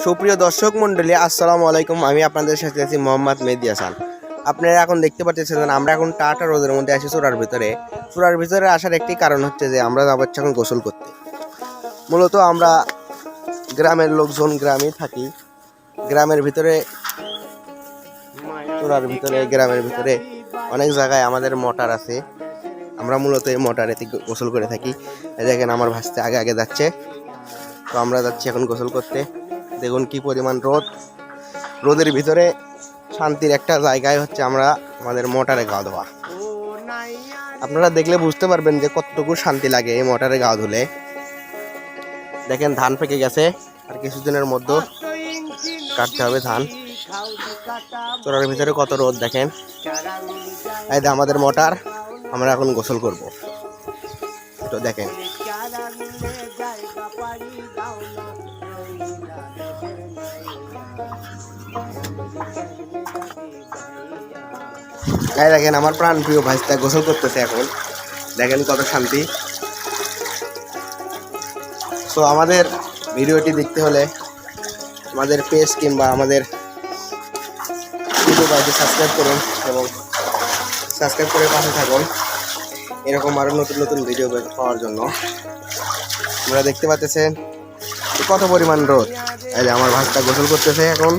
সুপ্রিয় দর্শক মন্ডলী, আসসালামু আলাইকুম। আমি আপনাদের সাথে আছি মোহাম্মদ মেহেদী হাসান। আপনারা এখন দেখতে পাচ্ছেন আমরা এখন টাটা রোদের মধ্যে আছি চূড়ার ভিতরে। চূড়ার ভিতরে আসার একটি কারণ হচ্ছে যে আমরা যাবো এখন গোসল করতে। মূলত আমরা গ্রামের লোকজন গ্রামে থাকি। গ্রামের ভিতরে চূড়ার ভিতরে গ্রামের ভিতরে অনেক জায়গায় আমাদের মোটর আছে। আমরা মূলত এই মোটরেতে গোসল করে থাকি। দেখেন আমার ভাসতে আগে আগে যাচ্ছে। তো আমরা যাচ্ছি এখন গোসল করতে। দেখুন কি পরিমাণ রোদ। রোদের ভিতরে শান্তির একটা জায়গায় হচ্ছে আমরা আমাদের মোটরে গা ধোয়া। আপনারা দেখলে বুঝতে পারবেন যে কতটুকু শান্তি লাগে এই মোটরে গা ধুলে। দেখেন ধান পেকে গেছে, আর কিছুদিনের মধ্যে কাটতে হবে ধান। চোরার ভিতরে কত রোদ দেখেন। এই যে আমাদের মোটর, আমরা এখন গোসল করব। তো দেখেন এই দেখেন আমার প্রাণ প্রিয় ভাইস্তা গোসল করতেছে এখন। দেখেন কত শান্তি। তো আমাদের ভিডিওটি দেখতে হলে আমাদের পেজ কিংবা আমাদের ইউটিউব আইডি সাবস্ক্রাইব করুন এবং সাবস্ক্রাইব করে পাশে থাকুন এরকম আরও নতুন নতুন ভিডিও পাওয়ার জন্য। আপনারা দেখতে পাচ্ছেন কত পরিমাণ রোদ। এই যে আমার ভাইস্তা গোসল করতেছে এখন।